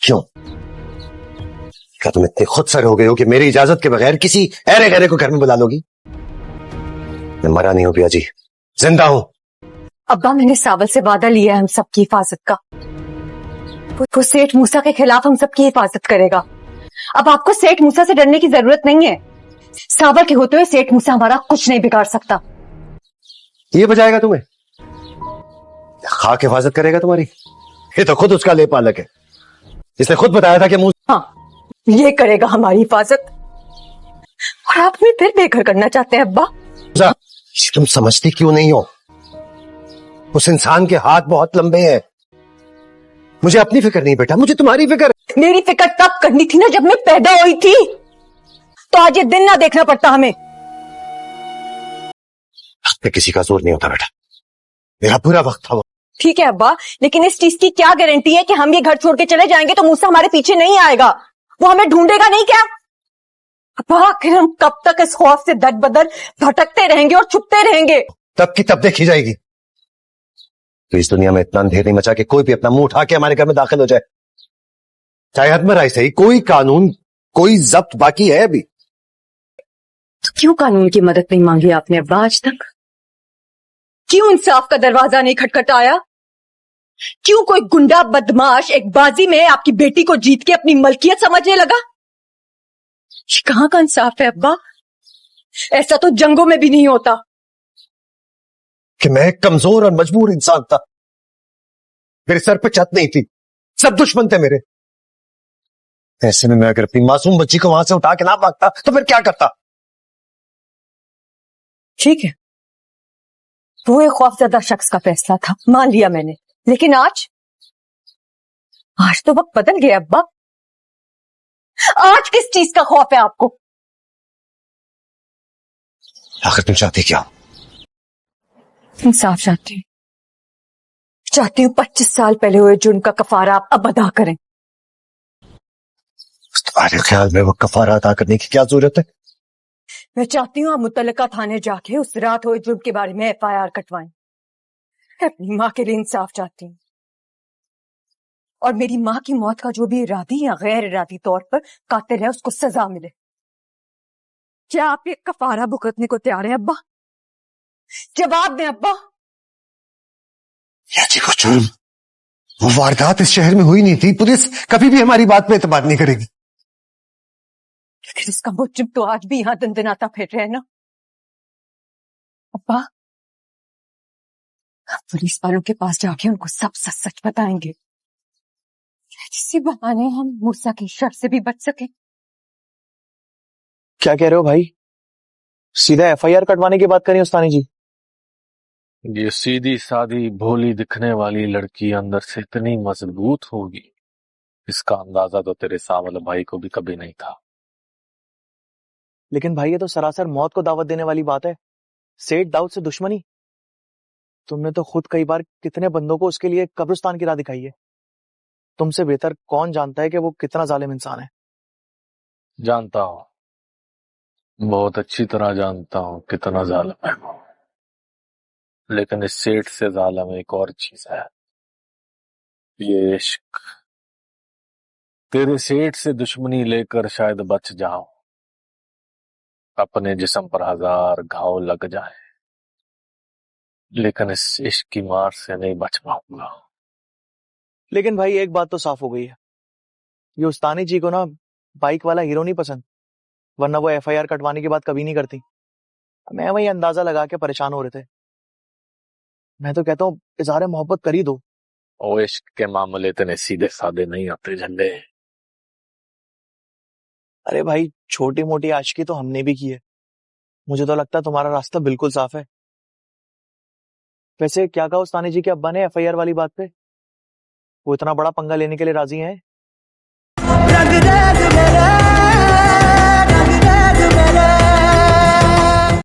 क्यों? क्या तुम इतने खुद सर हो गए हो कि मेरी इजाजत के बगैर किसी ऐरे गहरे को घर में बुला लोगी? मैं मरा नहीं हूं पिया जी, जिंदा हूं। अब्बा, मैंने सावल से वादा लिया है हम सबकी हिफाजत का। वो सेठ मूसा के खिलाफ हम सबकी हिफाजत करेगा। अब आपको सेठ मूसा से डरने की जरूरत नहीं है। सावल के होते हुए सेठ मूसा हमारा कुछ नहीं बिगाड़ सकता। ये बजाएगा तुम्हें? खाक हिफाजत करेगा तुम्हारी? ये तो खुद उसका लेप पालक है। इसने खुद बताया था कि हाँ, ये करेगा हमारी हिफाजत। और आप हमें फिर बेघर करना चाहते हैं अब्बा? तुम समझती क्यों नहीं हो? उस इंसान के हाथ बहुत लंबे हैं। मुझे अपनी फिक्र नहीं बेटा, मुझे तुम्हारी फिक्र। मेरी फिक्र तब करनी थी ना जब मैं पैदा हुई थी, तो आज ये दिन ना देखना पड़ता हमें। वक्त पे किसी का जोर नहीं होता बेटा, मेरा बुरा वक्त था वो। ठीक है अब्बा, लेकिन इस चीज की क्या गारंटी है कि हम ये घर छोड़ के चले जाएंगे तो मूसा हमारे पीछे नहीं आएगा? वो हमें ढूंढेगा नहीं क्या? अब्बा, आखिर हम कब तक इस खौफ से दर बदर भटकते रहेंगे और छुपते रहेंगे? तब की तब देखी जाएगी। तो इस दुनिया में इतना अंधेर नहीं मचा कि कोई भी अपना मुंह उठा के हमारे घर में दाखिल हो जाए। चाहे हद में राय सही, कोई कानून, कोई जब्त बाकी है अभी। तो क्यों कानून की मदद नहीं मांगी आपने अब्बा आज तक? क्यों इंसाफ का दरवाजा नहीं खटखटाया? क्यों कोई गुंडा बदमाश एक बाजी में आपकी बेटी को जीत के अपनी मलकियत समझने लगा? ये कहां का इंसाफ है अब्बा? ऐसा तो जंगों में भी नहीं होता। कि मैं एक कमजोर और मजबूर इंसान था, मेरे सर पे छत नहीं थी, सब दुश्मन थे मेरे। ऐसे में मैं अगर अपनी मासूम बच्ची को वहां से उठा के ना भागता तो फिर क्या करता? ठीक है, वो एक खौफजदा शख्स का फैसला था, मान लिया मैंने। लेकिन आज तो वक्त बदल गया अब्बा। आज किस चीज का खौफ है आपको? आखिर तुम चाहती क्या? इंसाफ चाहती हूँ 25 साल पहले हुए जुर्म का कफारा आप अब अदा करें। तुम्हारे ख्याल में वो कफारा अदा करने की क्या जरूरत है? मैं चाहती हूँ आप मुतल्लिका थाने जाके उस रात हुए जुर्म के बारे में FIR कटवाएं। अपनी माँ के लिए इंसाफ चाहती हूँ, और मेरी माँ की मौत का जो भी इरादी या गैर इरादी तौर पर कातिल है उसको सजा मिले। क्या आप ये कफारा भुगतने को तैयार हैं अब्बा? जवाब दें अब्बा। या जी को जुर्म, वो वारदात इस शहर में हुई नहीं थी। पुलिस कभी भी हमारी बात पे एतबार नहीं करेगी। लेकिन इसका मुजरिम तो आज भी यहां दंदनाता फिर रहे हैं ना अब्बा। हम पुलिस वालों के पास जाके उनको सब सच सच बताएंगे, किसी बहाने हम मूसा की शर से भी बच सके। क्या कह रहे हो भाई? सीधा FIR कटवाने की बात करें उस्तानी जी? ये सीधी सादी भोली दिखने वाली लड़की अंदर से इतनी मजबूत होगी, इसका अंदाजा तो तेरे सावल भाई को भी कभी नहीं था। लेकिन भाई ये तो सरासर मौत को दावत देने वाली बात है। सेठ दाऊद से दुश्मनी। तुमने तो खुद कई बार कितने बंदों को उसके लिए कब्रिस्तान की राह दिखाई है। तुमसे बेहतर कौन जानता है कि वो कितना जालिम इंसान है। जानता हूं, बहुत अच्छी तरह जानता हूं कितना जालिम है वो। लेकिन इस सेठ से जालिम एक और चीज है, ये इश्क। तेरे सेठ से दुश्मनी लेकर शायद बच जाऊं, अपने जिस्म पर 1000 घाव लग जाए, लेकिन इस इश्क की मार से नहीं बच पाऊंगा। लेकिन भाई एक बात तो साफ हो गई है, ये उस्तानी जी को ना बाइक वाला हीरो नहीं पसंद, वरना वो FIR कटवाने की बात कभी नहीं करती। मैं वही अंदाजा लगा के परेशान हो रहे थे। मैं तो कहता हूँ इजहार मोहब्बत कर ही दो। ओ इश्क के मामले इतने सीधे साधे नहीं आते झंडे। अरे भाई छोटी मोटी आशिकी तो हमने भी की है। मुझे तो लगता है तुम्हारा रास्ता बिल्कुल साफ है। वैसे क्या कहा उस्तानी जी के अब्बा ने FIR वाली बात पे? वो इतना बड़ा पंगा लेने के लिए राजी हैं?